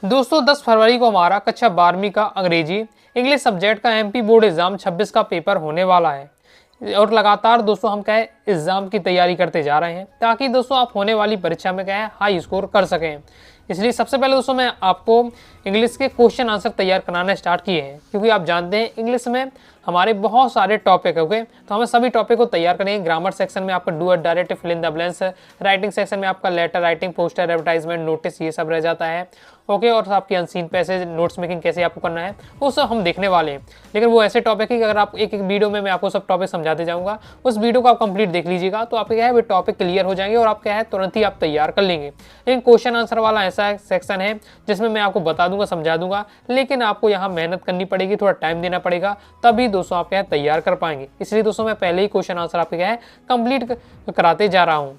दोस्तों 10 फरवरी को हमारा कक्षा 12वीं का अंग्रेजी इंग्लिश सब्जेक्ट का एमपी बोर्ड एग्जाम 26 का पेपर होने वाला है और लगातार दोस्तों हम क्या है एग्जाम की तैयारी करते जा रहे हैं ताकि दोस्तों आप होने वाली परीक्षा में क्या है हाई स्कोर कर सकें। इसलिए सबसे पहले दोस्तों मैं आपको इंग्लिश के क्वेश्चन आंसर तैयार कराना स्टार्ट किए हैं, क्योंकि आप जानते हैं इंग्लिश में हमारे बहुत सारे टॉपिक है। ओके, तो हमें सभी टॉपिक को तैयार करेंगे। ग्रामर सेक्शन में आपका do direct fill in the blanks, writing section में आपका letter writing, poster, advertisement, notice, ये सब रह जाता है। ओके, और आपकी अनसीन पैसेज, नोट्स मेकिंग कैसे आपको करना है वो सब हम देखने वाले हैं। लेकिन वो ऐसे टॉपिक है कि अगर आप एक एक वीडियो में मैं आपको सब टॉपिक समझाते जाऊंगा, उस वीडियो को आप कंप्लीट देख लीजिएगा तो आपके क्या है वो टॉपिक क्लियर हो जाएंगे और आप क्या है तुरंत ही आप तैयार कर लेंगे। लेकिन क्वेश्चन आंसर वाला ऐसा सेक्शन है जिसमें मैं आपको बता दूंगा, समझा दूंगा, लेकिन आपको यहाँ मेहनत करनी पड़ेगी, थोड़ा टाइम देना पड़ेगा, तभी दोस्तों आप क्या है तैयार कर पाएंगे। इसलिए दोस्तों मैं पहले ही क्वेश्चन आंसर आपके क्या है कंप्लीट कराते जा रहा हूँ।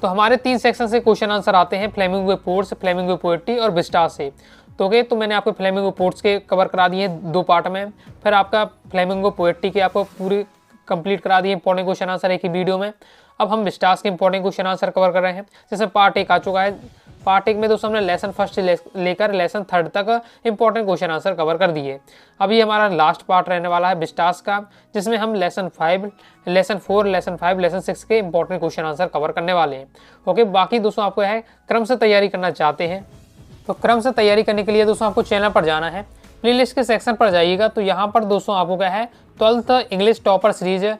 तो हमारे 3 सेक्शन से क्वेश्चन आंसर आते हैं, फ्लेमिंगो पोर्ट्स, फ्लेमिंगो पोएट्री और विस्टास से। तो ओके, तो मैंने आपको फ्लेमिंगो पोर्ट्स के कवर करा दिए 2 पार्ट में, फिर आपका फ्लेमिंगो पोएट्री के आपको पूरी कंप्लीट करा दिए इंपॉर्टेंट क्वेश्चन आंसर एक ही वीडियो में। अब हम विस्टास के इंपॉर्टेंट क्वेश्चन आंसर कवर कर रहे हैं। जैसे पार्ट 1 आ चुका है, पार्ट 1 में दोस्तों हमने लेसन फर्स्ट से लेकर लेसन 3 तक इंपॉर्टेंट क्वेश्चन आंसर कवर कर दिए। अभी हमारा लास्ट पार्ट रहने वाला है विस्टास का, जिसमें हम लेसन 5, लेसन 4, लेसन 5, लेसन 6 के इंपॉर्टेंट क्वेश्चन आंसर कवर करने वाले हैं। ओके, बाकी दोस्तों आपको है क्रम से तैयारी करना चाहते हैं तो क्रम से तैयारी करने के लिए दोस्तों आपको चैनल पर जाना है, प्लेलिस्ट के सेक्शन पर जाइएगा। तो यहाँ पर दोस्तों आपको क्या है 12th इंग्लिश टॉपर सीरीज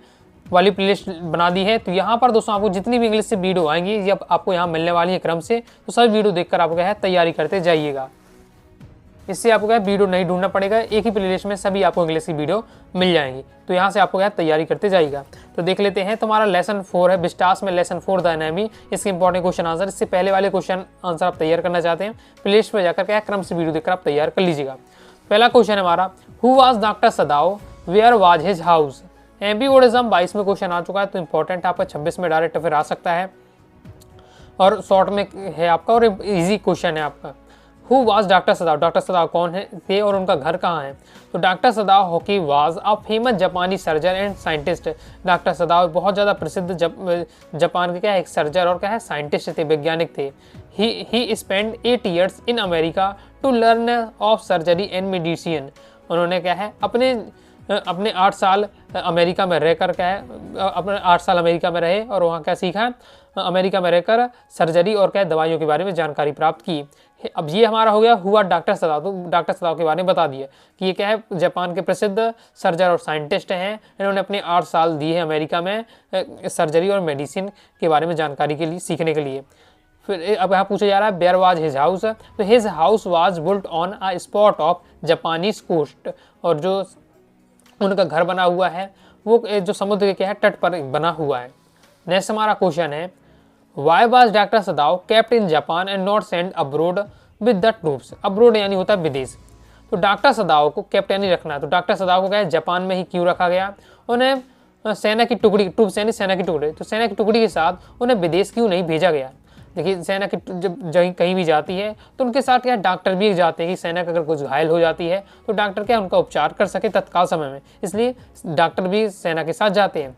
वाली प्लेलिस्ट बना दी है। तो यहाँ पर दोस्तों आपको जितनी भी इंग्लिश से वीडियो आएंगी ये आपको यहाँ मिलने वाली है क्रम से, तो सभी वीडियो देखकर आपको क्या है तैयारी करते जाइएगा। इससे आपको क्या वीडियो नहीं ढूंढना पड़ेगा, एक ही प्लेलिस्ट में सभी आपको इंग्लिश की वीडियो मिल जाएंगी। तो यहाँ से आपको क्या तैयारी करते जाइएगा। तो देख लेते हैं, तुम्हारा लेसन 4 है विस्टास में, लेसन 4 द एनामी, इसके इंपॉर्टेंट क्वेश्चन आंसर। इससे पहले वाले क्वेश्चन आंसर आप तैयार करना चाहते हैं, प्लेलिस्ट पर जाकर क्या क्रम से वीडियो देखकर आप तैयार कर लीजिएगा। पहला क्वेश्चन है हमारा, who was doctor Sadao, where was his house. MP board exam 22 में क्वेश्चन आ चुका है, तो इंपॉर्टेंट आपका 26 में डायरेक्ट फिर आ सकता है और शॉर्ट में है आपका और इजी क्वेश्चन है आपका। Who was doctor Sadao, doctor Sadao कौन है थे और उनका घर कहाँ है। तो doctor Sadao Hoki was a famous जापानी surgeon and scientist. Doctor Sadao बहुत ज़्यादा प्रसिद्ध जापान के क्या है एक सर्जर और क्या है साइंटिस्ट थे, वैज्ञानिक थे। He spend 8 years in America to learn of surgery and medicine. उन्होंने क्या है अपने 8 साल अमेरिका में रहकर क्या है अपने 8 साल अमेरिका में रहे और वहाँ क्या सीखा, अमेरिका में रहकर सर्जरी और क्या दवाइयों के बारे में जानकारी प्राप्त की। अब ये हमारा हो गया हुआ डॉक्टर सदाव। तो डॉक्टर सदाव के बारे में बता दिया कि ये क्या है जापान के प्रसिद्ध सर्जर और साइंटिस्ट हैं। इन्होंने अपने 8 साल दिए हैं अमेरिका में सर्जरी और मेडिसिन के बारे में जानकारी के लिए, सीखने के लिए। फिर अब यहाँ पूछा जा रहा है वेयर वाज हिज हाउस। तो his house was built on a spot of Japanese coast, और जो उनका घर बना हुआ है वो जो समुद्र के क्या है तट पर बना हुआ है। नेक्स्ट हमारा क्वेश्चन है, why was doctor सदाव kept in Japan and not send abroad with the troops. Abroad यानी होता है विदेश। तो डॉक्टर सदाव को केप्ट यानी रखना, तो डॉक्टर सदाव को क्या है जापान में ही क्यों रखा गया, उन्हें सेना की टुकड़ी, ट्रूप्स यानी सेना की टुकड़ी, तो सेना की टुकड़ी के साथ उन्हें विदेश क्यों नहीं भेजा गया। देखिए सेना की जब कहीं भी जाती है तो उनके साथ क्या डॉक्टर भी जाते हैं कि सेना का अगर कुछ घायल हो जाती है तो डॉक्टर क्या उनका उपचार कर सके तत्काल समय में, इसलिए डॉक्टर भी सेना के साथ जाते हैं।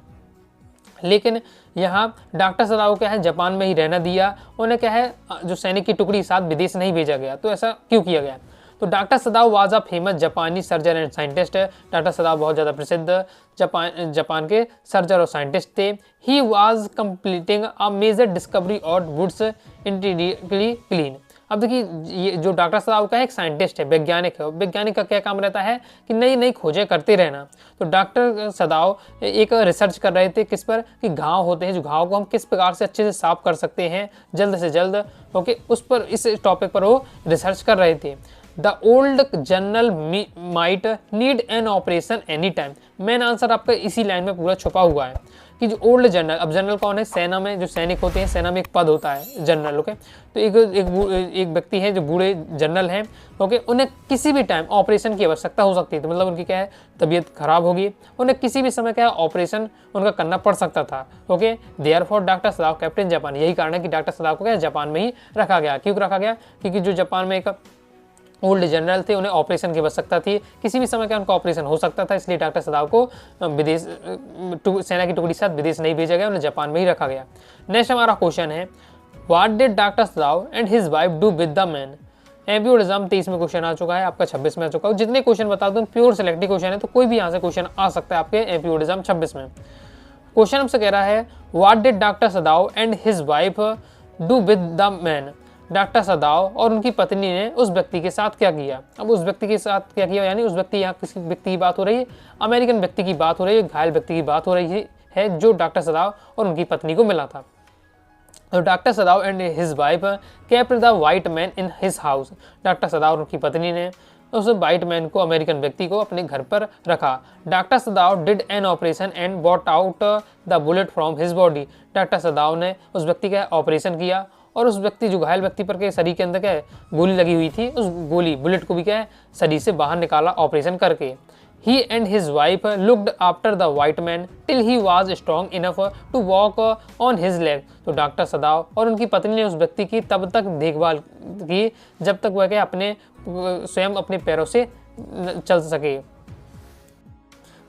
लेकिन यहाँ डॉक्टर सदाव क्या है जापान में ही रहना दिया, उन्हें क्या है जो सैनिक की टुकड़ी साथ विदेश नहीं भेजा गया। तो ऐसा क्यों किया गया। तो doctor Sadao was a famous जापानी surgeon and scientist. Doctor Sadao बहुत ज़्यादा प्रसिद्ध जापान के सर्जर और साइंटिस्ट थे। He was completing a major discovery of woods interiorly clean. अब देखिए ये जो डॉक्टर सदाव का है एक साइंटिस्ट है, वैज्ञानिक है। वैज्ञानिक का क्या काम रहता है कि नई नई खोजें करते रहना। तो डॉक्टर सदाव एक रिसर्च कर रहे थे किस पर, कि घाव होते हैं, जो घाव को हम किस प्रकार से अच्छे से साफ कर सकते हैं जल्द से जल्द। ओके, उस पर इस टॉपिक पर वो रिसर्च कर रहे थे। The old general might need an operation any time. Main answer आपका इसी लाइन में पूरा छुपा हुआ है कि जो ओल्ड जनरल, अब जनरल कौन है, सेना में जो सैनिक होते हैं, सेना में एक पद होता है जनरल। ओके, तो एक व्यक्ति है जो बूढ़े जनरल हैं। ओके, उन्हें किसी भी टाइम ऑपरेशन की आवश्यकता हो सकती है। तो मतलब उनकी क्या है तबीयत खराब होगी, उन्हें किसी भी समय क्या है ऑपरेशन उनका करना पड़ सकता था। Okay, therefore doctor सदाव captain Japan. यही कारण है कि डॉक्टर सदाव को क्या जापान में ही रखा गया। क्यों रखा गया, क्योंकि जो जापान में एक ओल्ड जनरल थे उन्हें ऑपरेशन की आवश्यकता थी, किसी भी समय का उनका ऑपरेशन हो सकता था, इसलिए डॉक्टर सदाव को विदेश सेना की टुकड़ी के साथ विदेश नहीं भेजा गया, उन्हें जापान में ही रखा गया। नेक्स्ट हमारा क्वेश्चन है, what did doctor Sadao and his wife do with the man. MP board exam 23 में क्वेश्चन आ चुका है, आपका 26 में आ चुका है। जितने क्वेश्चन बता दूं प्योर सिलेक्टिव क्वेश्चन है, तो कोई भी यहाँ से क्वेश्चन आ सकता है आपके एमपी बोर्ड एग्जाम 26 में। क्वेश्चन हमसे कह रहा है what did doctor Sadao and his wife do with the man. Doctor सदाव और उनकी पत्नी ने उस व्यक्ति के साथ क्या किया। अब उस व्यक्ति के साथ क्या किया, यानी उस व्यक्ति, यहाँ किसी व्यक्ति की बात हो रही है, अमेरिकन व्यक्ति की बात हो रही है, घायल व्यक्ति की बात हो रही है जो डॉक्टर सदाव और उनकी पत्नी को मिला था। तो doctor Sadao and his wife kept the white man in his house. Doctor सदाव और उनकी पत्नी ने उस वाइट मैन को, अमेरिकन व्यक्ति को, अपने घर पर रखा। Doctor Sadao did an operation and bought out the bullet from his body. Doctor Sadao ने उस व्यक्ति का ऑपरेशन किया और उस व्यक्ति, जो घायल व्यक्ति पर के शरीर के अंदर क्या है गोली लगी हुई थी, उस गोली बुलेट को भी क्या है शरीर से बाहर निकाला ऑपरेशन करके। He and his wife looked after the white man till he was strong enough to walk on his leg। तो डॉक्टर सदाव और उनकी पत्नी ने उस व्यक्ति की तब तक देखभाल की जब तक वह क्या अपने स्वयं अपने पैरों से चल सके,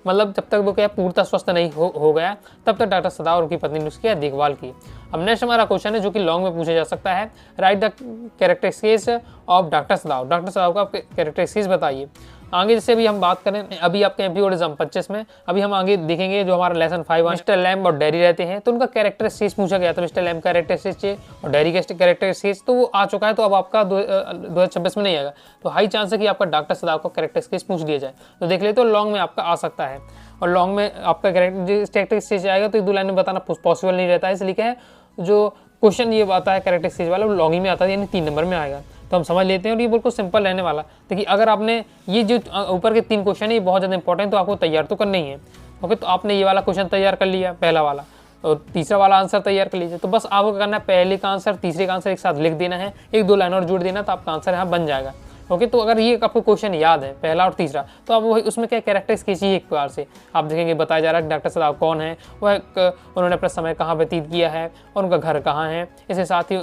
मतलब जब तक वो क्या पूर्णतः स्वस्थ नहीं हो गया तब तक डॉक्टर सदाव और उनकी पत्नी ने उसकी देखभाल की। अब नेक्स्ट हमारा क्वेश्चन है जो कि लॉन्ग में पूछा जा सकता है, right the characteristics of doctor Sadao. Doctor सदाव का कैरेक्टरिस्टिक्स बताइए। आगे जैसे अभी हम बात करें, अभी आपके एमपी बोर्ड एग्जाम 25 में, अभी हम आगे देखेंगे जो हमारा लेसन 5 मिस्टर लैम्ब और डेरी रहते हैं, तो उनका कैरेक्टरिस्टिक्स पूछा गया था, मिस्टर लैम्ब कैरेक्टरिस्टिक्स और डेरी के कैरेक्टरिस्टिक्स, तो वो आ चुका है, तो अब आपका 2026 में नहीं आएगा, तो हाई चांस है कि आपका डॉक्टर सदाव का कैरेक्टरिस्टिक्स पूछ लिया जाए। तो देख ले, तो लॉन्ग में आपका आ सकता है, और लॉन्ग में आपका कैरेक्टरिस्टिक्स आएगा तो 2 लाइन में बताना पॉसिबल नहीं रहता है, इसलिए क्या है जो क्वेश्चन ये आता है कैरेक्टरिस्टिक्स वाला वो लॉन्ग ही में आता है, यानी 3 नंबर में आएगा। तो हम समझ लेते हैं और ये बिल्कुल सिंपल रहने वाला। देखिए अगर आपने ये जो ऊपर के 3 क्वेश्चन है ये बहुत ज़्यादा इंपॉर्टेंट, तो आपको तैयार तो करना ही है। ओके, तो आपने ये वाला क्वेश्चन तैयार कर लिया, पहला वाला, और तीसरा वाला आंसर तैयार कर लीजिए। तो बस आपको करना है पहले का आंसर तीसरे का आंसर एक साथ लिख देना है, 1-2 लाइन और जोड़ देना, तो आपका आंसर यहाँ बन जाएगा। ओके, तो अगर ये आपको क्वेश्चन याद है पहला और तीसरा, तो आप वही उसमें क्या कैरेक्टरिस्टिक्स चाहिए एक प्रकार से आप देखेंगे बताया जा रहा है कि डॉक्टर सदाव कौन है, वह उन्होंने अपना समय कहाँ व्यतीत किया है और उनका घर कहाँ है, इसके साथ ही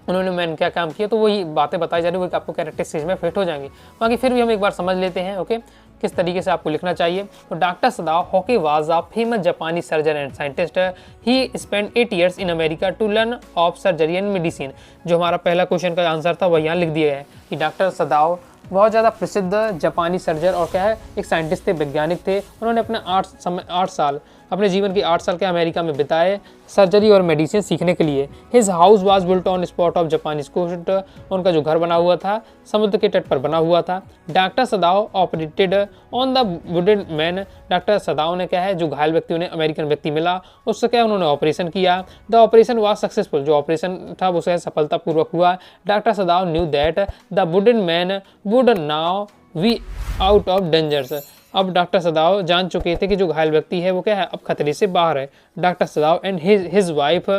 उन्होंने मैंने क्या काम किया, तो वही बातें बताई जा रही है, वही आपको कैरेक्टरिस्टिक्स में फिट हो जाएंगी। बाकी फिर भी हम एक बार समझ लेते हैं ओके किस तरीके से आपको लिखना चाहिए। तो doctor Sadao Hoki was a famous जापानी surgeon and scientist. He spend 8 years in America to learn of surgery and medicine. जो हमारा पहला क्वेश्चन का आंसर था वह यहाँ लिख दिया है कि डॉक्टर सदाव बहुत ज़्यादा प्रसिद्ध जापानी सर्जन और क्या है एक साइंटिस्ट थे, वैज्ञानिक थे। उन्होंने अपने 8 साल अपने जीवन के 8 साल के अमेरिका में बिताए सर्जरी और मेडिसिन सीखने के लिए। His house was built on spot of Japanese coast. उनका जो घर बना हुआ था समुद्र के तट पर बना हुआ था। Doctor सदाव operated on the wounded man. Doctor Sadao ने क्या है जो घायल व्यक्ति उन्हें अमेरिकन व्यक्ति मिला उससे क्या उन्होंने ऑपरेशन किया। The operation was successful. जो ऑपरेशन था वो सफलतापूर्वक हुआ। Doctor Sadao knew that the wounded man would now be out of dangers. अब डॉक्टर सदाव जान चुके थे कि जो घायल व्यक्ति है वो क्या है अब खतरे से बाहर है। Doctor Sadao and his wife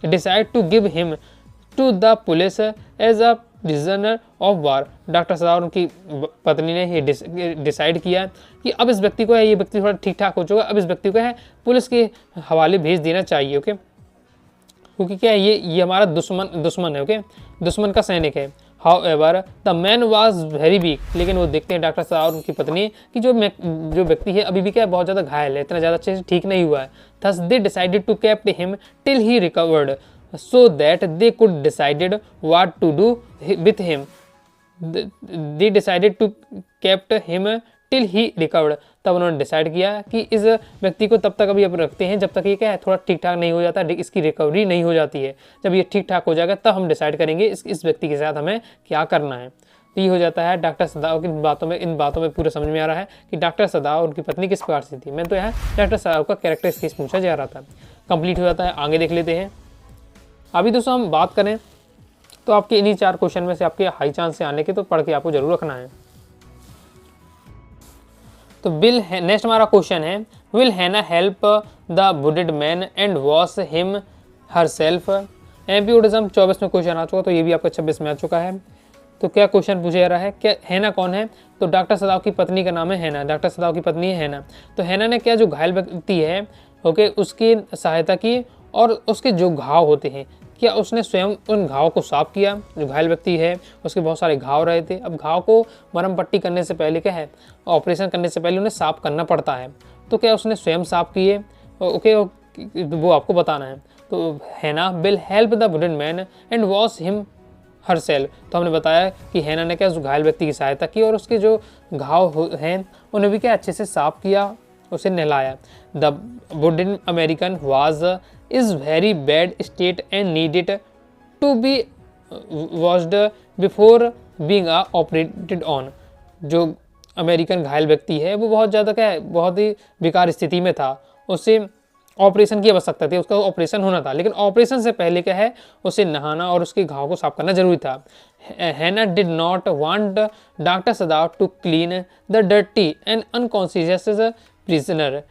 decide to give him to the police as a prisoner of war. Doctor Sadao उनकी पत्नी ने ये डिसाइड किया कि अब इस व्यक्ति को है, ये व्यक्ति थोड़ा ठीक ठाक हो चुका, अब इस व्यक्ति को है पुलिस के हवाले भेज देना चाहिए। ओके, क्योंकि क्या है ये हमारा दुश्मन है। ओके, दुश्मन का सैनिक है। However, the man was very weak। लेकिन वो देखते हैं डॉक्टर सदाव और उनकी पत्नी कि जो व्यक्ति है अभी भी क्या बहुत ज़्यादा घायल है, इतना ज़्यादा अच्छे से ठीक नहीं हुआ है। Thus they decided to keep him till he recovered, so that they could decided what to do with him। They decided to keep him till he recovered। तब उन्होंने डिसाइड किया कि इस व्यक्ति को तब तक अभी अब रखते हैं जब तक ये क्या है थोड़ा ठीक ठाक नहीं हो जाता, इसकी रिकवरी नहीं हो जाती है। जब ये ठीक ठाक हो जाएगा तब हम डिसाइड करेंगे इस व्यक्ति के साथ हमें क्या करना है। तो ये हो जाता है डॉक्टर सदाव की इन बातों में पूरा समझ में आ रहा है कि डॉक्टर सदाव उनकी पत्नी किस प्रकार से थी। मैं तो यहाँ डॉक्टर सदाव का कैरेक्टरिस्टिक्स पूछा जा रहा था। कंप्लीट हो जाता है, आगे देख लेते हैं। अभी दोस्तों हम बात करें तो आपके इन्हीं 4 क्वेश्चन में से आपके हाई चांस से आने के, तो पढ़ के आपको जरूर रखना है। तो नेक्स्ट हमारा क्वेश्चन है विल हैना help the wounded man and wash him herself. MP board exam 24 में क्वेश्चन आ चुका, तो ये भी आपका 26 में आ चुका है। तो क्या क्वेश्चन पूछा जा रहा है, क्या हैना कौन है? तो डॉक्टर सदाव की पत्नी का नाम है हैना। डॉक्टर सदाव की पत्नी है हैना। तो हैना ने क्या जो घायल व्यक्ति है ओके उसकी सहायता की और उसके जो घाव होते हैं क्या उसने स्वयं उन घाव को साफ किया। जो घायल व्यक्ति है उसके बहुत सारे घाव रहे थे। अब घाव को मरहम पट्टी करने से पहले क्या है ऑपरेशन करने से पहले उन्हें साफ करना पड़ता है। तो क्या उसने स्वयं साफ किए ओके वो आपको बताना है। तो Hana will help the wounded man and wash him herself. तो हमने बताया कि हैना ने क्या उस घायल व्यक्ति की सहायता की और उसके जो घाव हैं उन्हें भी क्या अच्छे से साफ किया, उसे नहलाया। द वुडन American was is very bad state and needed to be washed before being operated on. जो अमेरिकन घायल व्यक्ति है वो बहुत ज़्यादा क्या है, बहुत ही बेकार स्थिति में था, उसे ऑपरेशन की आवश्यकता थी, उसका ऑपरेशन होना था, लेकिन ऑपरेशन से पहले क्या है, उसे नहाना और उसके घाव को साफ करना जरूरी था। Hana did not want doctor Sadao to clean the dirty and unconscious prisoner.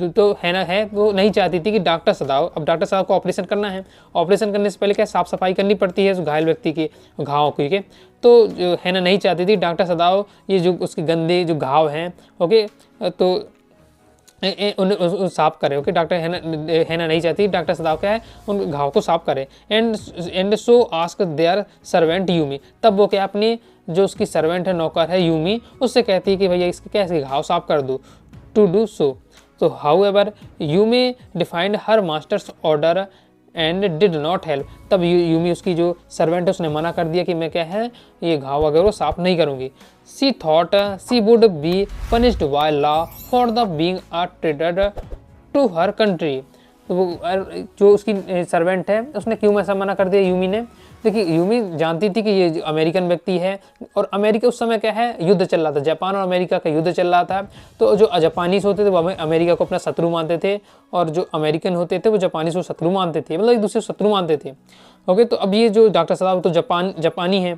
तो हैना है वो नहीं चाहती थी कि डॉक्टर सदाव, अब डॉक्टर सदाव को ऑपरेशन करना है, ऑपरेशन करने से पहले क्या साफ सफाई करनी पड़ती है उस घायल व्यक्ति के घाव की के, तो जो हैना नहीं चाहती थी डॉक्टर सदाव ये जो उसके गंदे जो घाव हैं, ओके, तो उन्हें साफ करे। ओके, डॉक्टर हैना नहीं चाहती डॉक्टर सदाव क्या है उन घाव को साफ करे। And so ask their servant Yumi, तब वो क्या अपनी जो उसकी सर्वेंट है, नौकर है यूमी, उससे कहती है कि भैया इसके क्या इसके घाव साफ कर दो, टू डू सो। तो however Yumi defied her master's order and did not help, तब यूमी उसकी जो सर्वेंट है उसने मना कर दिया कि मैं क्या है ये घाव वगैरह वो साफ नहीं करूँगी। She thought she would be punished by law for the being a traitor to her country. तो वो जो उसकी सर्वेंट है उसने क्यों ऐसा मना कर दिया यूमी ने? देखिए यूमी जानती थी कि ये जो अमेरिकन व्यक्ति है, और अमेरिका उस समय क्या है युद्ध चल रहा था, जापान और अमेरिका का युद्ध चल रहा था, तो जो जापानीज होते थे वो अमेरिका को अपना शत्रु मानते थे, और जो अमेरिकन होते थे वो जापानीज को शत्रु मानते थे, मतलब एक दूसरे को शत्रु मानते थे। ओके, तो अब ये जो डॉक्टर सदाव तो जापानी है,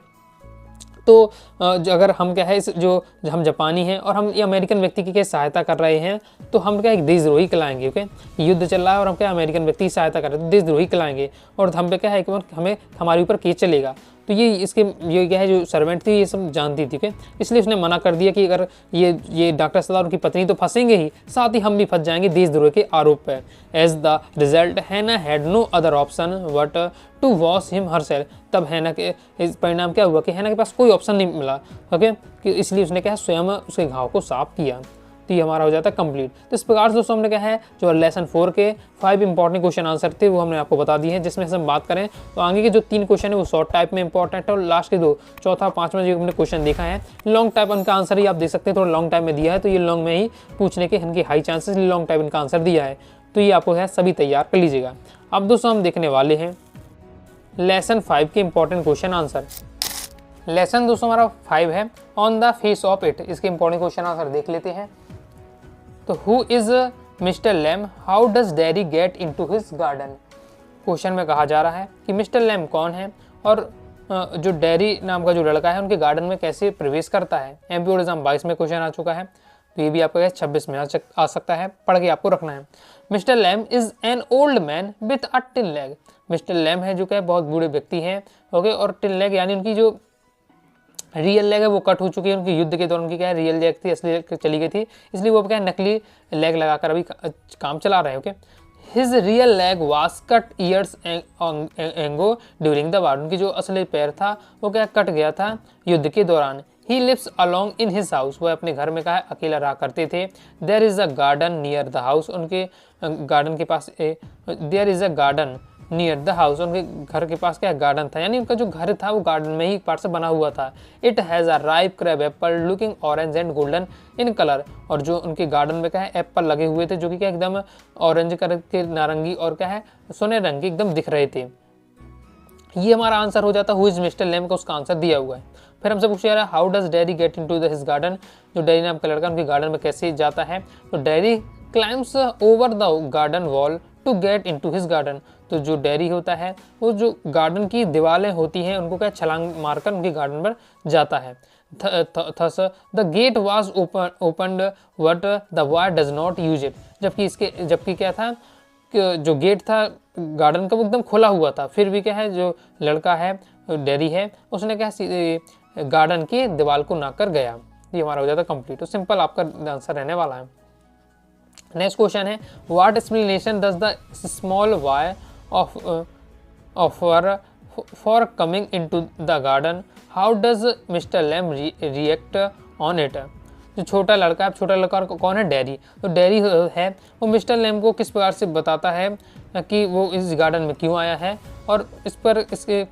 तो अगर हम क्या है इस जो हम जापानी हैं और हम ये अमेरिकन व्यक्ति की क्या सहायता कर रहे हैं, तो हम क्या एक देशद्रोही कहलाएंगे। ओके, युद्ध चल रहा है और हम क्या अमेरिकन व्यक्ति की सहायता कर रहे हैं, तो देशद्रोही कहलाएंगे, और हम पे क्या है कि हमें हमारे ऊपर केस चलेगा। तो ये क्या है जो सर्वेंट थी ये सब जानती थी, इसलिए उसने मना कर दिया कि अगर ये डॉक्टर सदाव उनकी पत्नी तो फंसेंगे ही, साथ ही हम भी फंस जाएंगे देशद्रोह के आरोप पर। As the result Hana had no other option but to wash him herself. तब हैना के इस परिणाम क्या हुआ कि हैना के पास कोई ऑप्शन नहीं मिला, ओके, कि इसलिए उसने क्या स्वयं उसके घाव को साफ किया। तो ये हमारा हो जाता है कंप्लीट। तो इस प्रकार से दोस्तों हमने क्या है जो लेसन 4 के 5 इंपॉर्टेंट क्वेश्चन आंसर थे वो हमने आपको बता दिए हैं, जिसमें से हम बात करें तो आगे के जो 3 क्वेश्चन है वो शॉर्ट टाइप में इंपॉर्टेंट है, और लास्ट के 2 चौथा 5वां जो हमने क्वेश्चन देखा है लॉन्ग टाइप, उनका आंसर ही आप देख सकते हैं थोड़ा लॉन्ग टाइम में दिया है, तो ये लॉन्ग में ही पूछने के इनके हाई चांसेस, लॉन्ग टाइप इनका आंसर दिया है, तो ये आपको है सभी तैयार कर लीजिएगा। अब दोस्तों हम देखने वाले हैं लेसन 5 के इंपॉर्टेंट क्वेश्चन आंसर। लेसन दोस्तों हमारा 5 है on the face of it, इसके इंपॉर्टेंट क्वेश्चन आंसर देख लेते हैं। तो who is mister Lamb, how does Derry get into his garden. Question में कहा जा रहा है कि मिस्टर लैम कौन है और जो डैरी नाम का जो लड़का है उनके गार्डन में कैसे प्रवेश करता है। एमपी बोर्ड एग्जाम 22 में क्वेश्चन आ चुका है, तो ये भी आपको 26 में आ सकता है, पढ़ के आपको रखना है। Mister Lamb is an old man with a tin leg. Mister Lamb है जो क्या बहुत बूढ़े व्यक्ति हैं, ओके, और टिन लेग यानी उनकी जो रियल लेग है वो कट हो चुकी है, उनकी युद्ध के दौरान उनकी क्या है रियल लेग थी, असली लेग चली गई थी, इसलिए वो क्या है नकली लेग लगाकर अभी काम चला रहे हैं। Okay, his real leg was cut years ago during the war. उनकी जो असली पैर था वो क्या कट गया था युद्ध के दौरान। He lives along in his house, वह अपने घर में क्या है अकेला रहा करते थे। There is a garden near the house, उनके गार्डन के पास there is a garden near the house, उनके घर के पास क्या गार्डन था, यानी उनका जो घर था वो गार्डन में ही पार्ट से बना हुआ था। It has a ripe crab Apple looking orange and golden in colour, और जो उनके गार्डन में क्या है एप्पल लगे हुए थे जो कि क्या एकदम ऑरेंज कलर के, नारंगी और क्या है सोने रंग के एकदम दिख रहे थे। ये हमारा आंसर हो जाता है हु इज मिस्टर लैम का, उसका आंसर दिया हुआ है। फिर हमसे पूछा जा रहा है how does Derry get into the his garden, जो डैरी नाम का लड़का उनके गार्डन में कैसे जाता है। तो Derry climbs over the garden wall to get into his garden, तो जो डैरी होता है वो जो गार्डन की दीवारें होती हैं उनको क्या छलांग मारकर उनके गार्डन पर जाता है। Thus the gate was opened but the boy does not use it, जबकि क्या था कि जो गेट था गार्डन का वो एकदम खुला हुआ था, फिर भी क्या है जो लड़का है डैरी है उसने क्या गार्डन की दीवार को नाक कर गया। ये हमारा हो जाता कंप्लीट, तो सिंपल आपका आंसर रहने वाला है। नेक्स्ट क्वेश्चन है what explanation does the small boy offer for coming into the garden, how does mister Lamb react on it. जो छोटा लड़का है, छोटा लड़का कौन है डैरी, तो डैरी है वो मिस्टर लैम को किस प्रकार से बताता है कि वो इस गार्डन में क्यों आया है, और इस पर इसके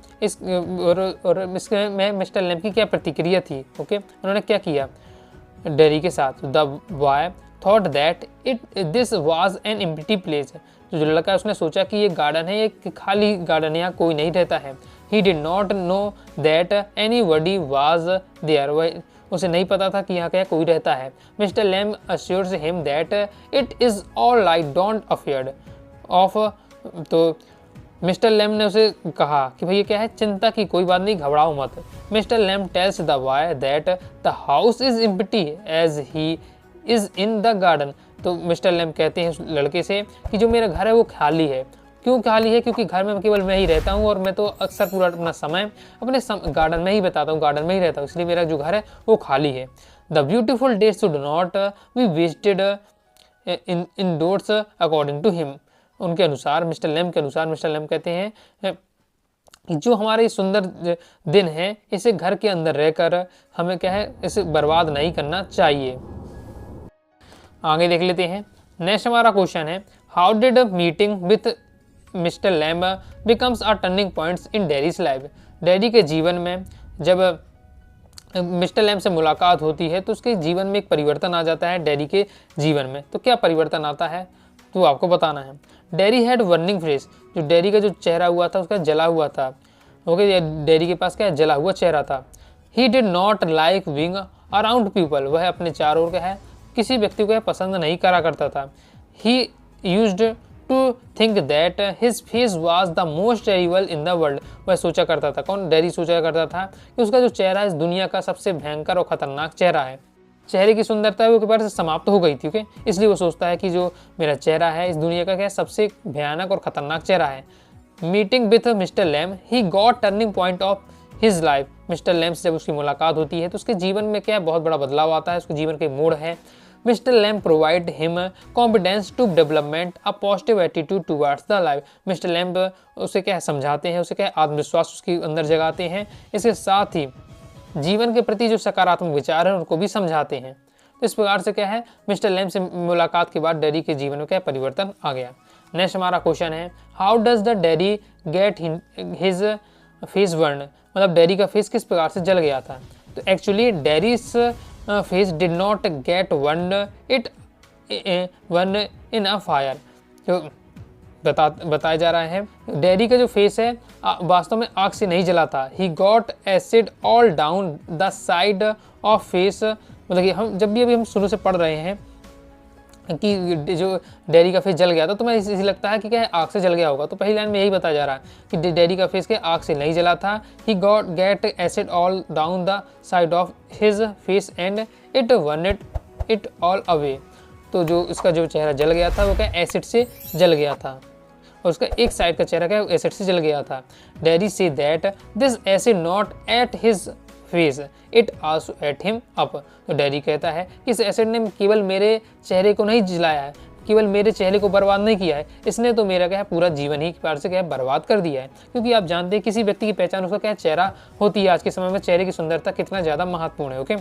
में मिस्टर लैम्ब की क्या प्रतिक्रिया थी। ओके, उन्होंने क्या किया डैडी के साथ। The boy thought that this was an empty place. जो लड़का है उसने सोचा कि ये गार्डन है, ये खाली गार्डन है, यहाँ कोई नहीं रहता है। He did not know that anybody was there. उसे नहीं पता था कि यहाँ क्या कोई रहता है। Mister Lamb assures him that it is all right, don't afraid of. तो मिस्टर लैम्ब ने उसे कहा कि भैया क्या है, चिंता की कोई बात नहीं, घबराओ मत। Mister Lamb tells the boy that the house is empty as he is in the garden. तो मिस्टर लैम्ब कहते हैं उस लड़के से कि जो मेरा घर है वो खाली है। क्यों खाली है? क्योंकि घर में केवल मैं ही रहता हूँ और मैं तो अक्सर पूरा अपना समय अपने गार्डन में ही बिताता हूँ, गार्डन में ही रहता हूँ, इसलिए मेरा जो घर है वो खाली है। The beautiful days should not be wasted indoors according to him. उनके अनुसार, मिस्टर लैम्ब के अनुसार, मिस्टर लैम्ब कहते हैं कि जो हमारे सुंदर दिन है इसे घर के अंदर रहकर हमें क्या है, इसे बर्बाद नहीं करना चाहिए। आगे देख लेते हैं। नेक्स्ट हमारा क्वेश्चन है, how did meeting with mister lamb becomes a turning points in daddies life. Daddy के जीवन में जब मिस्टर लैम्ब से मुलाकात होती है तो उसके जीवन में एक परिवर्तन आ जाता है डैडी के जीवन में। तो क्या परिवर्तन आता है तो आपको बताना है। Daddy had burning face. जो डैडी का जो चेहरा हुआ था उसका जला हुआ था। ओके, डैडी के पास क्या जला हुआ चेहरा था। ही did not like being around people. वह अपने चारों ओर क्या है किसी व्यक्ति को पसंद नहीं करा करता था। He used to think that his face was the most terrible in the world. वह सोचा करता था, कौन? डैडी सोचा करता था कि उसका जो चेहरा इस दुनिया का सबसे भयंकर और खतरनाक चेहरा है। चेहरे की सुंदरता वो बार से समाप्त हो गई थी। ओके, इसलिए वो सोचता है कि जो मेरा चेहरा है इस दुनिया का क्या सबसे भयानक और खतरनाक चेहरा है। Meeting with mister lamb he got turning point of his life. Mister lamb से जब उसकी मुलाकात होती है तो उसके जीवन में क्या बहुत बड़ा बदलाव आता है, उसके जीवन के मोड़ है। Mister Lamb provide him confidence to development a positive attitude towards the life. Mister Lamb उसे क्या समझाते हैं, उसे क्या आत्मविश्वास उसके अंदर जगाते हैं। इसके साथ ही जीवन के प्रति जो सकारात्मक विचार है उनको भी समझाते हैं। तो इस प्रकार से क्या है मिस्टर लैम्ब से मुलाकात के बाद डैडी के जीवन में क्या परिवर्तन आ गया। नेक्स्ट हमारा क्वेश्चन है, how does the daddy get his face burn. मतलब डैडी का फेस किस प्रकार से जल गया था। तो actually daddies face did not gate burn, it burn in a fire. जो बताया जा रहा है डैडी का जो फेस है वास्तव में आग से नहीं जला था। He got acid all down the side of face. मतलब कि हम जब भी अभी हम शुरू से पढ़ रहे हैं कि जो डैडी का फेस जल गया था तो मैं इसी लगता है कि क्या है आग से जल गया होगा। तो पहली लाइन में यही बताया जा रहा है कि डैडी का फेस के आग से नहीं जला था। He got get acid all down the side of his face and it burn it all away. तो जो इसका जो चेहरा जल गया था वो क्या एसिड से जल गया था और उसका एक साइड का चेहरा क्या एसिड से जल गया था। Daddy say that this acid not at his face, it also at him up. तो डैडी कहता है कि इस एसिड ने केवल मेरे चेहरे को नहीं जलाया है, केवल मेरे चेहरे को बर्बाद नहीं किया है, इसने तो मेरा क्या है पूरा जीवन ही बार से क्या है बर्बाद कर दिया है। क्योंकि आप जानते हैं किसी व्यक्ति की पहचान उसका क्या चेहरा होती है। आज के समय में चेहरे की सुंदरता कितना ज़्यादा महत्वपूर्ण है। ओके,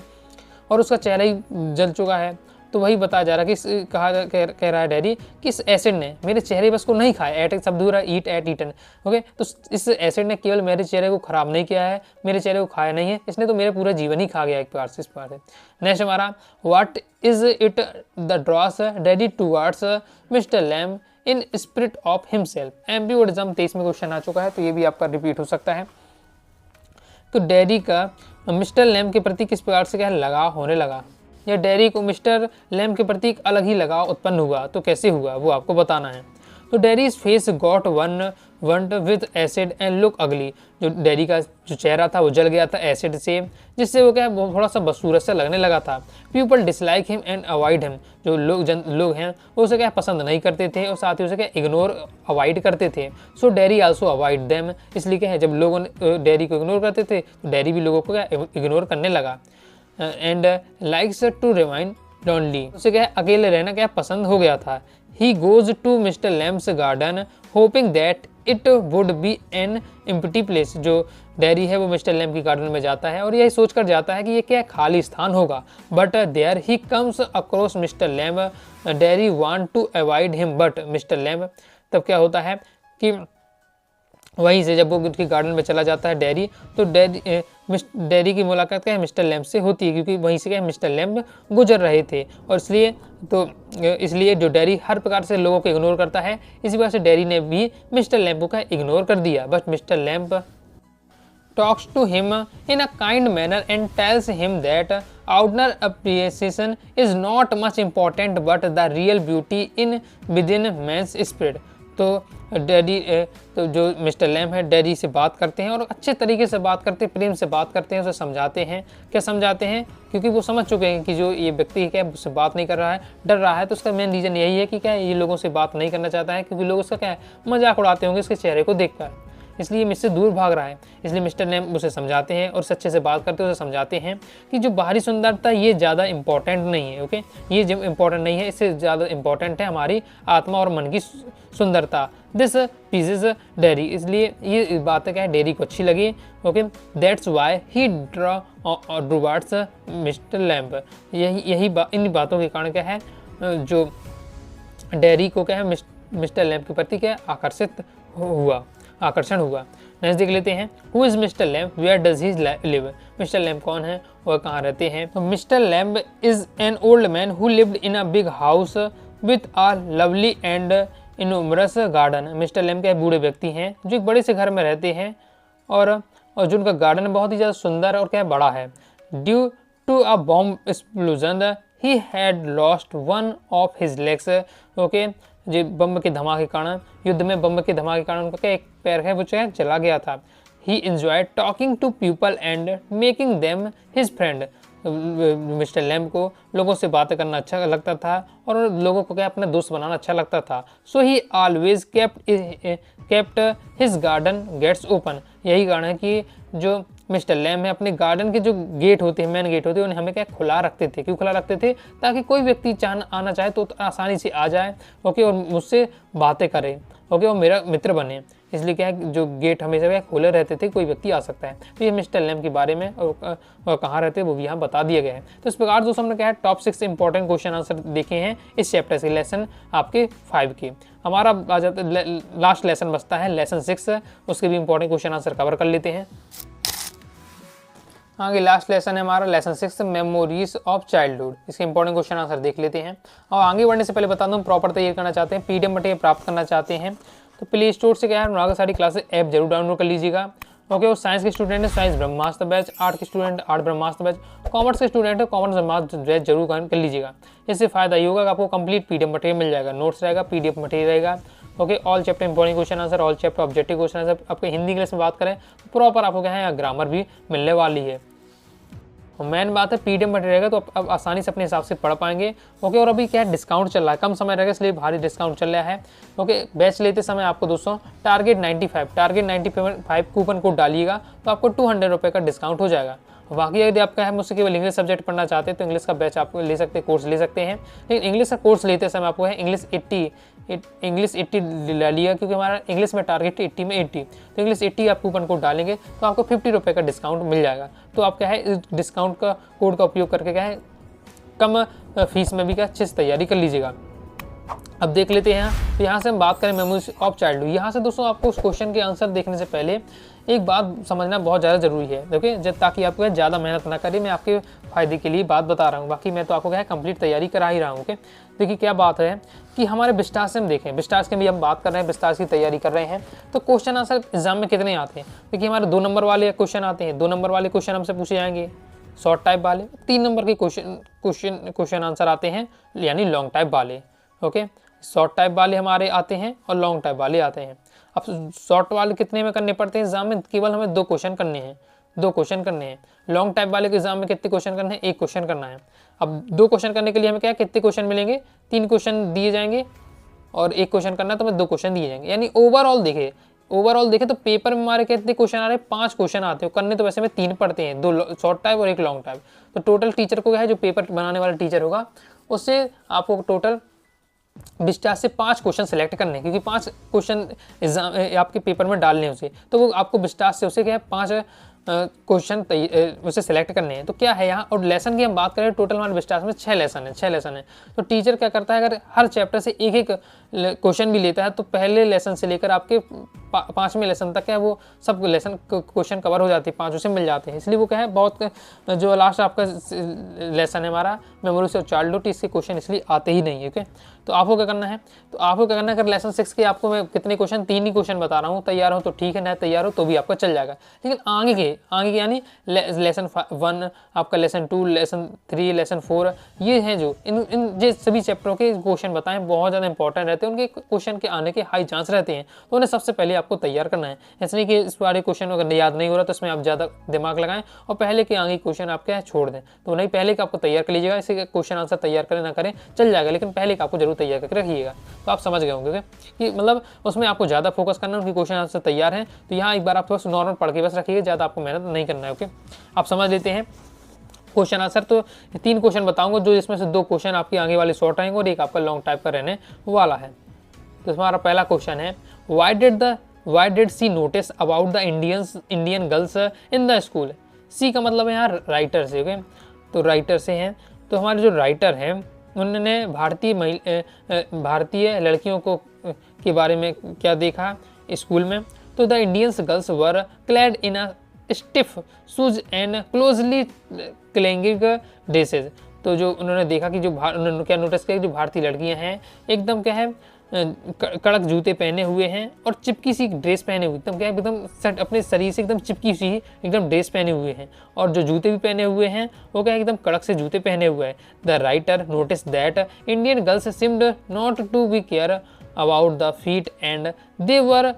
और उसका चेहरा ही जल चुका है। तो वही बताया जा रहा है कि कह रहा है डैडी कि इस एसिड ने मेरे चेहरे बस को नहीं खाया। एट शब्द हो रहा है ईट एट ईटन। ओके, तो इस एसिड ने केवल मेरे चेहरे को खराब नहीं किया है, मेरे चेहरे को खाया नहीं है, इसने तो मेरा पूरा जीवन ही खा गया एक बार से। इस बार से नेक्स्ट हमारा, what is it the draws Derry towards mister Lamb in spirit of himself. MP board exam 23 में क्वेश्चन आ चुका है तो ये भी आपका रिपीट हो सकता है। तो डैडी का मिस्टर लैम्ब के प्रति किस प्रकार से क्या लगाव होने लगा, या डैडी को मिस्टर लैम्ब के प्रति एक अलग ही लगाव उत्पन्न हुआ। तो कैसे हुआ वो आपको बताना है। तो daddies face got burned with acid and look अगली। जो डैडी का जो चेहरा था वो जल गया था एसिड से, जिससे वो क्या है थोड़ा सा बदसूरत सा लगने लगा था। People dislike him and avoid him. जो लोग हैं वो उसे क्या पसंद नहीं करते थे और साथ ही उसे क्या इग्नोर अवॉइड करते थे। सो डैडी आल्सो अवॉइड देम। इसलिए क्या है जब लोग डैडी को इग्नोर करते थे तो डैडी भी लोगों को क्या इग्नोर करने लगा। And likes to remain lonely. उसे क्या अकेले रहना क्या पसंद हो गया था। He goes to mister Lamb's garden hoping that it would be an empty place. जो डैडी है वो मिस्टर लैम्ब की गार्डन में जाता है और यही सोच कर जाता है कि ये क्या खाली स्थान होगा। But there he comes across mister Lamb. Derry want to avoid him but mister Lamb. तब क्या होता है कि वहीं से जब वो उनकी गार्डन में चला जाता है डैरी, तो डैरी की मुलाकात क्या है मिस्टर लैम्प से होती है, क्योंकि वहीं से क्या है मिस्टर लैम्प गुजर रहे थे। और इसलिए जो डैरी हर प्रकार से लोगों को इग्नोर करता है, इसी वजह से डैरी ने भी मिस्टर लैम्प को इग्नोर कर दिया। But mister lamp talks to him in a kind manner and tells him that outer appreciation is not much important but the real beauty in within man's spirit। तो जो mister lamp है daddy से बात करते हैं और अच्छे तरीके से बात करते हैं, प्रेम से बात करते हैं, उसे समझाते हैं। क्या समझाते हैं? क्योंकि वो समझ चुके हैं कि जो ये व्यक्ति क्या उससे बात नहीं कर रहा है, डर रहा है, तो उसका मेन रीज़न यही है कि क्या ये लोगों से बात नहीं करना चाहता है, क्योंकि लोग उसका क्या है मजाक उड़ाते होंगे इसके चेहरे को देखकर, इसलिए मुझसे दूर भाग रहा है। इसलिए मिस्टर लैम्प उसे समझाते हैं और सच्चे से बात करते हैं, उसे समझाते हैं कि जो बाहरी सुंदरता ये ज़्यादा इंपॉर्टेंट नहीं है। ओके, ये जो इंपॉर्टेंट नहीं है, इससे ज़्यादा इंपॉर्टेंट है हमारी आत्मा और मन की सुंदरता। दिस पीसेस डेरी, इसलिए ये बात क्या है डेरी को अच्छी लगी। Okay, that's why he towards mister Lamb. इन बातों के कारण क्या है जो डेरी को क्या है मिस्टर लैम्प के प्रति क्या आकर्षण हुआ। नेक्स्ट देख लेते हैं, who is mister Lamb, where does he live. Mister Lamb कौन है और कहाँ रहते हैं? तो mister Lamb is an old man who lived in a big house with a lovely and enormous garden. Mister Lamb क्या बूढ़े व्यक्ति हैं जो एक बड़े से घर में रहते हैं और जो उनका गार्डन बहुत ही ज़्यादा सुंदर और क्या बड़ा है। Due to a bomb explosion he had lost one of his legs. Okay, जो बम के धमाके के कारण, युद्ध में बम के धमाके के कारण उनका क्या एक पैर है वो चला गया था। He enjoy talking to people and making them his friend. Mister Lamb को लोगों से बातें करना अच्छा लगता था और लोगों को क्या अपना दोस्त बनाना अच्छा लगता था। So he always kept his garden gates open. यही कारण है कि जो मिस्टर लैम्प है अपने गार्डन के जो गेट होते हैं, मेन गेट होते हैं, उन्हें हमें क्या खुला रखते थे। क्यों खुला रखते थे? ताकि कोई व्यक्ति आना चाहे तो आसानी से आ जाए, ओके, और मुझसे बातें करे, ओके, और मेरा मित्र बने। इसलिए क्या है जो गेट हमेशा क्या खुले रहते थे, कोई व्यक्ति आ सकता है। तो ये मिस्टर लैम्प के बारे में और कहाँ रहते हैं वो भी यहाँ बता दिया गया है। तो इस प्रकार दोस्तों हमने क्या है टॉप 6 इंपॉर्टेंट क्वेश्चन आंसर देखे हैं इस चैप्टर से, लेसन आपके 5 के। हमारा आ जाता लास्ट लेसन बचता है लेसन 6, उसके भी इंपॉर्टेंट क्वेश्चन आंसर कवर कर लेते हैं। आगे लास्ट लेसन है हमारा लेसन 6 मेमोरीज ऑफ चाइल्डहुड। इसके इंपॉर्टेंट क्वेश्चन आंसर देख लेते हैं। और आगे बढ़ने से पहले बता दूं, प्रॉपर तैयारी करना चाहते हैं, पीडीएफ मटेरियल प्राप्त करना चाहते हैं तो प्ले स्टोर से क्या है अनुराग सारी क्लासेस ऐप जरूर डाउनलोड कर लीजिएगा। ओके, और साइंस के स्टूडेंट है साइंस ब्रह्मास्त्र बैच, आर्ट के स्टूडेंट आर्ट ब्रह्मास्त्र बैच, कॉमर्स के स्टूडेंट है कॉमर्स ब्रह्मास्त्र बैच जरूर कर लीजिएगा। इससे फायदा ये होगा कि आपको कंप्लीट पीडीएफ मटेरियल मिल जाएगा, नोट्स रहेगा, पीडीएफ मटेरियल रहेगा। Okay, all chapter important question answer, all chapter objective question answer. आपको हिंदी इंग्लिश में बात करें प्रॉपर आपको क्या है ग्रामर भी मिलने वाली है। मेन बात है पीडीएफ मटेरियल रहेगा तो आप आसानी से अपने हिसाब से पढ़ पाएंगे। ओके, और अभी क्या है डिस्काउंट चल रहा है, कम समय रहेगा इसलिए भारी डिस्काउंट चल रहा है। ओके, बैच लेते समय आपको दोस्तों टारगेट 95 कूपन कोड डालिएगा तो आपको 200 रुपये का डिस्काउंट हो जाएगा। बाकी यदि आपका है मुझसे केवल इंग्लिश सब्जेक्ट पढ़ना चाहते हैं तो इंग्लिश का बैच आप ले सकते हैं, कोर्स ले सकते हैं। लेकिन इंग्लिश का कोर्स लेते समय आपको है इंग्लिश 80 ले लिया, क्योंकि हमारा इंग्लिश में टारगेट 80 में 80, तो इंग्लिश 80 आप कूपन कोड डालेंगे तो आपको 50 रुपये का डिस्काउंट मिल जाएगा। तो आप क्या है इस डिस्काउंट का कोड का उपयोग करके क्या है कम फीस में भी क्या अच्छे से तैयारी कर लीजिएगा। अब देख लेते हैं, तो यहाँ से हम बात करें मेमोरीज ऑफ चाइल्डहुड। यहाँ से दोस्तों आपको उस क्वेश्चन के आंसर देखने से पहले एक बात समझना बहुत ज़्यादा जरूरी है, देखिए, ताकि आपको ज़्यादा मेहनत ना करें, मैं आपके फायदे के लिए बात बता रहा हूँ। बाकी मैं तो आपको क्या है कंप्लीट तैयारी करा ही रहा हूँ। ओके, देखिए क्या बात है कि हमारे विस्तार से हम देखें, विस्तार की भी हम बात कर रहे हैं, विस्तार की तैयारी कर रहे हैं, तो क्वेश्चन आंसर एग्जाम में कितने आते हैं? देखिए हमारे 2 नंबर वाले क्वेश्चन आते हैं, 2 नंबर वाले क्वेश्चन हमसे पूछे जाएंगे शॉर्ट टाइप वाले, 3 नंबर के क्वेश्चन आंसर आते हैं यानी लॉन्ग टाइप वाले। ओके, शॉर्ट टाइप वाले हमारे आते हैं और लॉन्ग टाइप वाले आते हैं। अब शॉर्ट वाले कितने में करने पड़ते हैं एग्जाम में? केवल हमें 2 क्वेश्चन करने हैं, 2 क्वेश्चन करने हैं। लॉन्ग टाइप वाले के एग्जाम में कितने क्वेश्चन करने हैं? 1 क्वेश्चन करना है। अब 2 क्वेश्चन करने के लिए हमें क्या कितने क्वेश्चन मिलेंगे? 3 क्वेश्चन दिए जाएंगे और 1 क्वेश्चन करना है तो हमें 2 क्वेश्चन दिए जाएंगे। यानी ओवरऑल देखें तो पेपर में हमारे कितने क्वेश्चन आ रहे हैं? 5 क्वेश्चन आते हैं। करने तो वैसे में 3 पड़ते हैं, 2 शॉर्ट टाइप और 1 लॉन्ग टाइप। तो टोटल टीचर को क्या है जो पेपर बनाने वाला टीचर होगा उससे आपको टोटल 20 से 5 क्वेश्चन सेलेक्ट करने हैं, क्योंकि 5 क्वेश्चन एग्जाम आपके पेपर में डालने उसे, तो वो आपको 20 से उसे क्या है 5 क्वेश्चन उसे सिलेक्ट करने हैं। तो क्या है यहाँ, और लेसन की हम बात करें टोटल हमारे विस्टास में 6 लेसन है। तो टीचर क्या करता है, अगर हर चैप्टर से एक एक क्वेश्चन भी लेता है तो पहले लेसन से लेकर आपके 5वें लेसन तक है वो सब लेसन क्वेश्चन कवर हो जाते हैं, 5 से मिल जाते हैं। इसलिए वो क्या है, बहुत जो लास्ट आपका लेसन है हमारा मेमोरीज ऑफ चाइल्डहुड, इसके क्वेश्चन इसलिए आते ही नहीं है। ओके, तो आपको क्या करना है, अगर लेसन 6 के आपको मैं कितने क्वेश्चन, 3 ही क्वेश्चन बता रहा हूँ, तैयार हो तो ठीक है, ना तैयार हो तो भी आपका चल जाएगा। लेकिन आगे के यानी लेसन 1 आपका, लेसन 2, लेसन 3, लेसन 4, ये हैं जो इन सभी चैप्टरों के क्वेश्चन बताएं, बहुत ज़्यादा इंपॉर्टेंट रहते हैं, उनके क्वेश्चन के आने के हाई चांस रहते हैं। तो उन्हें सबसे पहले आपको तैयार करना है। ऐसे नहीं कि इस बारे क्वेश्चन अगर याद नहीं हो रहा तो इसमें आप ज़्यादा दिमाग लगाएं और पहले के आगे क्वेश्चन आपके छोड़ दें। तो नहीं, पहले का आपको तैयार कर लीजिएगा। इसी क्वेश्चन आंसर तैयार करें ना करें चल जाएगा, लेकिन पहले का आपको जरूर तैयार करके रखिएगा। तो आप समझ गए होंगे कि मतलब उसमें आपको ज़्यादा फोकस करना है, उनकी क्वेश्चन आंसर तैयार हैं तो यहाँ एक बार आप थोड़ा नॉर्मल पढ़ के बस रखिएगा, ज़्यादा आपको मेहनत नहीं करना है। ओके, आप समझ लेते हैं क्वेश्चन आंसर। तो 3 क्वेश्चन बताऊंगा, जो जिसमें से 2 क्वेश्चन आपके आगे वाले शॉर्ट रहेंगे और एक आपका लॉन्ग टाइप का रहने वाला है। तो हमारा पहला क्वेश्चन है, why did she notice about the Indian girls in the school. She का मतलब है यहाँ राइटर से। ओके, तो राइटर से हैं, तो हमारे जो राइटर हैं उन्होंने भारतीय लड़कियों को के बारे में क्या देखा स्कूल में। तो the Indians girls were clad in a stiff shoes and closely clinging dresses. तो जो उन्होंने देखा कि उन्होंने क्या नोटिस किया, जो भारतीय लड़कियां हैं एकदम क्या है कड़क जूते पहने हुए हैं और चिपकी सी ड्रेस पहने हुए, एकदम क्या है एकदम अपने शरीर से एकदम चिपकी सी एकदम ड्रेस पहने हुए हैं, और जो जूते भी पहने हुए हैं वो क्या है एकदम कड़क से जूते पहने हुए हैं। The writer notice that Indian girls seemed not to be care about the feet and they were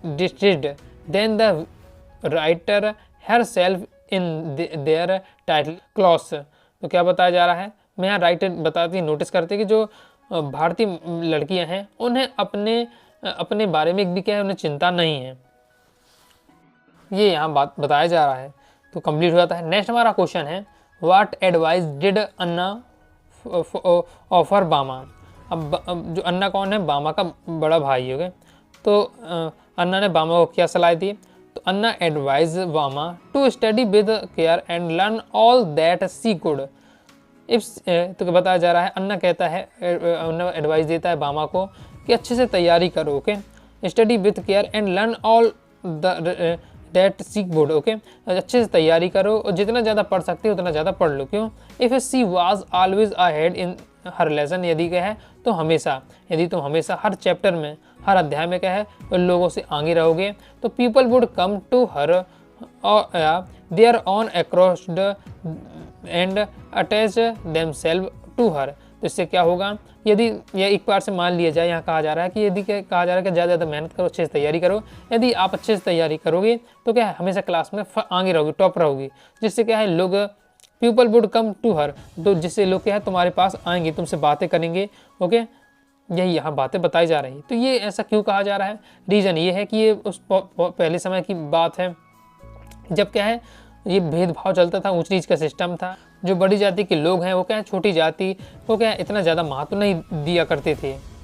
distressed then the writer herself in their title clause। तो क्या बताया जा रहा है, मैं यहाँ राइटर बताती नोटिस करते कि जो भारतीय लड़कियां हैं उन्हें अपने बारे में भी क्या है, उन्हें चिंता नहीं है, ये यहाँ बात बताया जा रहा है। तो कंप्लीट हो जाता है। नेक्स्ट हमारा क्वेश्चन है, what advice did Anna offer बामा। अब जो अन्ना कौन है, बामा का बड़ा भाई है। तो अन्ना ने बामा को क्या सलाह दी, तो Anna advise Bama to study with care and learn all that she could. तो बताया जा रहा है, अन्ना कहता है, अन्ना एडवाइस देता है बामा को कि अच्छे से तैयारी करो। Okay, study with care and learn all that she could. Okay, अच्छे से तैयारी करो और जितना ज़्यादा पढ़ सकते हो उतना ज़्यादा पढ़ लो। क्यों, if she was always ahead in her lesson, यदि क्या है तो हमेशा, यदि तुम हमेशा हर चैप्टर में हर अध्याय में क्या है उन लोगों से आगे रहोगे, तो people would come to her their own accord and attach themselves to her. तो इससे क्या होगा, यदि यह एक बार से मान लिया जाए, यहाँ कहा जा रहा है कि यदि क्या कहा जा रहा है कि ज़्यादा मेहनत करो, अच्छे से तैयारी करो। यदि आप अच्छे से तैयारी करोगे तो क्या है हमेशा क्लास में आगे रहोगे, टॉप रहोगे, जिससे क्या है लोग people would come to her, तो जिससे लोग क्या है तुम्हारे पास आएंगे, तुमसे बातें करेंगे। ओके, यही यहाँ बातें बताई जा रही है। तो ये ऐसा क्यों कहा जा रहा है, रीज़न ये है कि ये उस पहले समय की बात है जब क्या है ये भेदभाव चलता था, ऊंच नीच का सिस्टम था। जो बड़ी जाति के लोग हैं वो क्या है छोटी जाति वो क्या है इतना ज़्यादा महत्व नहीं दिया करते थे,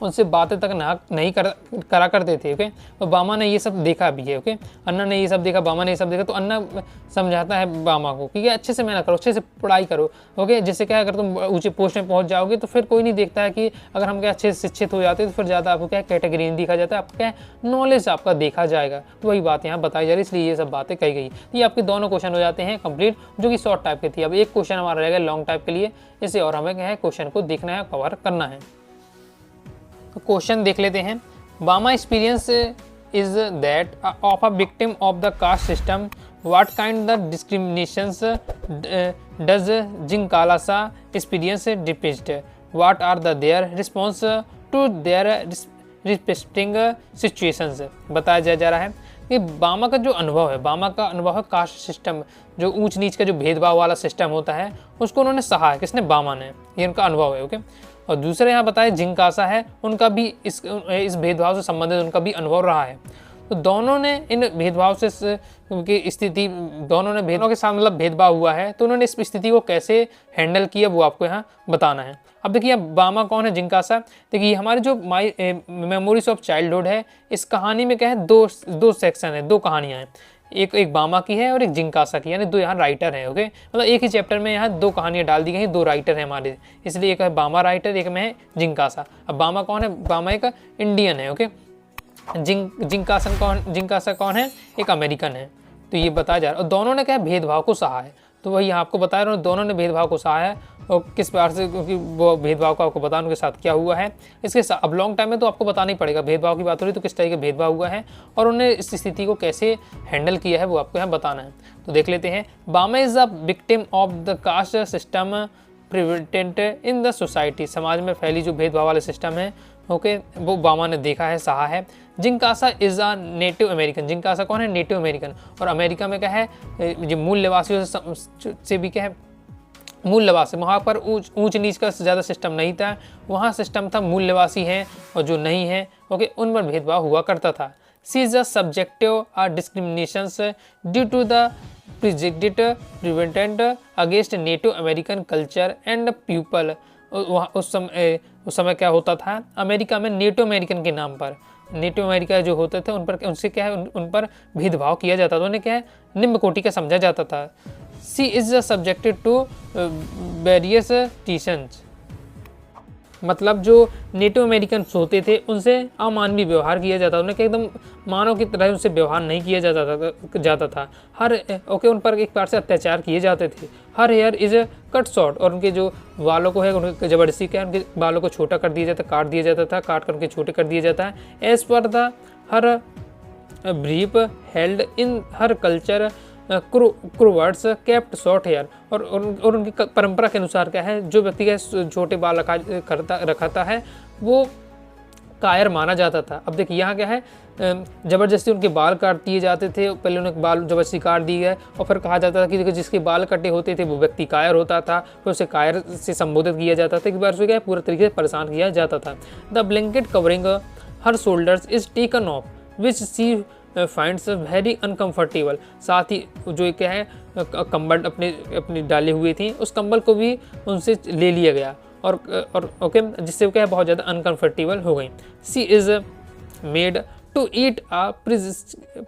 उनसे बातें तक नहीं करा करते थे। ओके, तो बामा ने ये सब देखा भी है। ओके, अन्ना ने ये सब देखा, बामा ने ये सब देखा, तो अन्ना समझाता है बामा को कि अच्छे से मेहनत करो, अच्छे से पढ़ाई करो। ओके, जिससे क्या अगर तुम ऊंचे पोस्ट में पहुंच जाओगे तो फिर कोई नहीं देखता है कि अगर हम क्या अच्छे से शिक्षित हो जाते हैं तो फिर ज़्यादा आपको क्या कैटेगरी नहीं देखा जाता है, आपका क्या नॉलेज आपका देखा जाएगा। तो वही बात यहाँ बताई जा रही है, इसलिए ये सब बातें कही गई। तो ये आपके दोनों क्वेश्चन हो जाते हैं कंप्लीट, जो कि शॉर्ट टाइप के थी। अब एक क्वेश्चन हमारा रहेगा लॉन्ग टाइप के लिए, इसे और हमें क्या है क्वेश्चन को देखना है, कवर करना है। तो क्वेश्चन देख लेते हैं। Bama experience is that of a victim of the caste system, what kind the discriminations does Zitkala Sa experience depict, what are the their response to their respecting situations. बताया जा रहा है कि बामा का जो अनुभव है, बामा का अनुभव है कास्ट सिस्टम, जो ऊंच नीच का जो भेदभाव वाला सिस्टम होता है उसको उन्होंने सहा है। किसने, बामा ने, ये उनका अनुभव है। ओके, और दूसरे यहाँ बताए जिंकासा है, उनका भी इस भेदभाव से संबंधित उनका भी अनुभव रहा है। तो दोनों ने इन भेदभाव से की स्थिति, दोनों ने भेदभाव के साथ मतलब भेदभाव हुआ है, तो उन्होंने इस स्थिति को कैसे हैंडल किया वो आपको यहाँ बताना है। अब देखिए बामा कौन है, जिंकासा। देखिए हमारी जो माई मेमोरीज ऑफ चाइल्डहुड है, इस कहानी में क्या है, दो सेक्शन है, दो कहानियाँ हैं, एक बामा की है और एक जिंकासा की, यानी दो यहाँ राइटर हैं। ओके, मतलब एक ही चैप्टर में यहाँ दो कहानियाँ डाल दी गई हैं, दो राइटर हैं हमारे, इसलिए एक है बामा राइटर, एक में है जिंकासा। अब बामा कौन है, बामा एक इंडियन है। ओके, जिंकासा कौन है, एक अमेरिकन है। तो ये बताया जा रहा है, और दोनों ने क्या है, भेदभाव को सहा है। तो वही आपको बता रहा हूँ, दोनों ने भेदभाव को सहा है, और किस प्रकार से, क्योंकि वो भेदभाव को आपको बताना उनके साथ क्या हुआ है। इसके साथ अब लॉन्ग टाइम में तो आपको बताना ही पड़ेगा, भेदभाव की बात हो रही तो किस तरह का भेदभाव हुआ है और उन्होंने इस स्थिति को कैसे हैंडल किया है वो आपको यहाँ बताना है। तो देख लेते हैं। Bama is a victim of the caste system prevalent in the society. समाज में फैली जो भेदभाव वाले सिस्टम है, ओके, वो बामा ने देखा है, सहा है। जिंकासा इज अ नेटिव अमेरिकन। जिंकासा कौन है, नेटिव अमेरिकन, और अमेरिका में क्या है, जो मूल निवासियों से भी क्या है, मूल निवासी, वहाँ पर ऊंच नीच का ज़्यादा सिस्टम नहीं था, वहाँ सिस्टम था मूल निवासी हैं और जो नहीं है, ओके, उन पर भेदभाव हुआ करता था। She is a subjective or discriminations due to the prejudice prevalent against native American culture and people. उस समय क्या होता था, अमेरिका में नेटिव अमेरिकन के नाम पर, नेटिव अमेरिका जो होते थे उन पर, उनसे क्या है, उन पर भेदभाव किया जाता था, उन्हें क्या है, निम्न कोटि का समझा जाता था। She is subjected to various टीशंस। मतलब जो नेटिव अमेरिकन होते थे उनसे अमानवीय व्यवहार किया जाता था, उन्हें एकदम मानव की तरह उनसे व्यवहार नहीं किया जाता था। हर ओके, उन पर एक बार से अत्याचार किए जाते थे। Her here is cut short, और उनके जो बालों को है उनके जबरदस्ती क्या है, उनके बालों को छोटा कर दिया जाता, काट दिया जाता था, काट कर उनके छोटे कर दिया जाता है। As per the her belief held in her culture cowards kept short hair, और उनकी परंपरा के अनुसार क्या है, जो व्यक्ति का छोटे बाल रखाता है वो कायर माना जाता था। अब देखिए यहाँ क्या है, ज़बरदस्ती उनके बाल काट दिए जाते थे, पहले उन्हें बाल ज़बरदस्ती काट दिए गए और फिर कहा जाता था कि जिसके बाल कटे होते थे वो व्यक्ति कायर होता था, फिर उसे कायर से संबोधित किया जाता था, एक बार उसे क्या पूरा तरीके से परेशान किया जाता था। The blanket covering her shoulders is taken off which she finds very uncomfortable. साथ ही जो क्या है, कंबल अपनी डाले हुए थी, उस कंबल को भी उनसे ले लिया गया और ओके, जिससे वो क्या है, बहुत ज़्यादा अनकम्फर्टेबल हो गई। She is made to eat a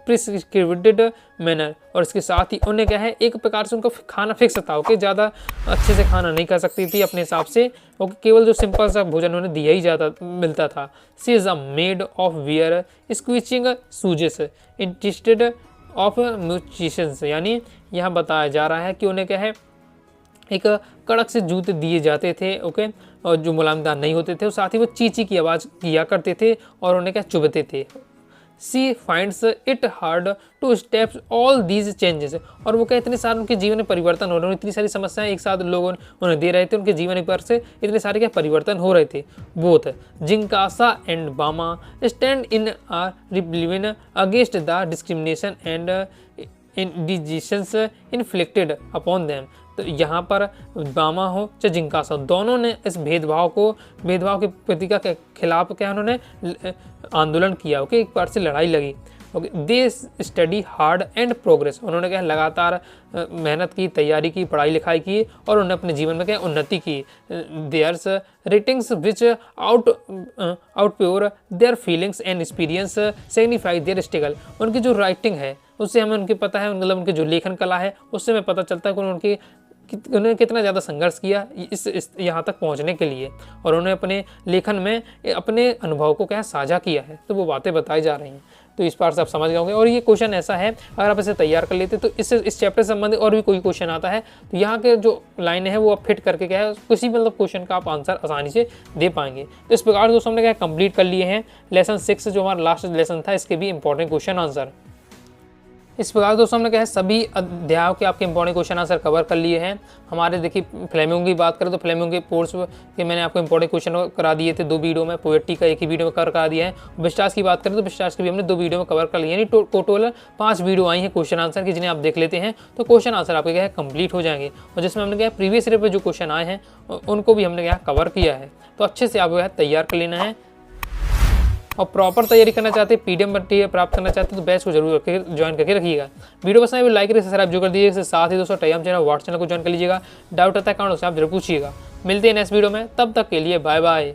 prescribed manner, और इसके साथ ही उन्हें क्या है, एक प्रकार से उनका खाना फिक्स था, ओके, ज़्यादा अच्छे से खाना नहीं खा सकती थी अपने हिसाब से, ओके, केवल जो सिंपल सा भोजन उन्हें दिया ही मिलता था। She is a made of wear squeaking shoes instead of moccasins, यानी यहाँ बताया जा रहा है कि उन्हें क्या है, एक कड़क से जूते दिए जाते थे, ओके, और जो मुलायमदार नहीं होते थे, और साथ ही वो चींची की आवाज़ किया करते थे और उन्हें क्या चुभते थे। She finds it hard to step all these changes, और वो क्या, इतने सारे उनके जीवन में परिवर्तन हो रहे हैं, इतनी सारी समस्याएं एक साथ लोगों उन्हें दे रहे थे, उनके जीवन पर से इतने सारे क्या परिवर्तन हो रहे थे। Both Zitkala Sa and Bama stand in a rebellion against the discrimination and indignities inflicted upon them. तो यहाँ पर बामा हो चाहे जिंकासा, दोनों ने इस भेदभाव के प्रतीका के खिलाफ क्या उन्होंने आंदोलन किया, ओके, एक बार से लड़ाई लगी, okay. They study hard and progress, उन्होंने क्या लगातार मेहनत की, तैयारी की, पढ़ाई लिखाई की, और उन्होंने अपने जीवन में क्या उन्नति की। Theirs writings which out pour their feelings and experience signify their struggle, उनकी जो राइटिंग है उससे हमें उनके पता है, मतलब उनके जो लेखन कला है उससे हमें पता चलता है कि उन्होंने कितना ज़्यादा संघर्ष किया इस यहाँ तक पहुँचने के लिए, और उन्होंने अपने लेखन में अपने अनुभव को क्या साझा किया है, तो वो बातें बताई जा रही हैं। तो इस बार से आप समझ गए होंगे, और ये क्वेश्चन ऐसा है, अगर आप इसे तैयार कर लेते तो इस चैप्टर से संबंधित और भी कोई क्वेश्चन आता है तो यहाँ के जो लाइनें हैं वो आप फिट करके क्या है, किसी मतलब क्वेश्चन का आप आंसर आसानी से दे पाएंगे। तो इस प्रकार दोस्तों हमने क्या कंप्लीट कर लिए हैं लेसन 6 जो हमारा लास्ट लेसन था, इसके भी इंपॉर्टेंट क्वेश्चन आंसर। इस प्रकार दोस्तों हमने क्या है सभी अध्यायों के आपके इंपॉर्टेंट क्वेश्चन आंसर कवर कर लिए हैं। हमारे देखिए फ्लेमिंगो की बात करें तो फ्लेमिंगो के कोर्स के मैंने आपको इंपॉर्टेंट क्वेश्चन करा दिए थे 2 वीडियो में, पोएट्री का एक ही वीडियो में कवर करा दिया है। विस्टास की बात करें तो विस्टास की भी हमने 2 वीडियो में कवर कर लिया, यानी टोटल 5 वीडियो आई हैं क्वेश्चन आंसर की, जिन्हें आप देख लेते हैं तो क्वेश्चन आंसर आपके क्या है कंप्लीट हो जाएंगे, और जिसमें हमने क्या है प्रीवियस ईयर पे जो क्वेश्चन आए हैं उनको भी हमने क्या कवर किया है। तो अच्छे से आपको तैयार कर लेना है। और प्रॉपर तैयारी करना चाहते हैं, पीडीएफ मटेरियल प्राप्त करना चाहते हैं तो बैच को जरूर ज्वाइन करके रखिएगा। वीडियो पसंद आए लाइक सब्सक्राइब जो कर दीजिएगा। इसके साथ ही दोस्तों टेलीग्राम चैनल व्हाट्सएप चैनल को ज्वाइन कर लीजिएगा। डाउट आता है अकाउंट से आप जरूर पूछिएगा। मिलते हैं नेक्स्ट वीडियो में, तब तक के लिए बाय बाय।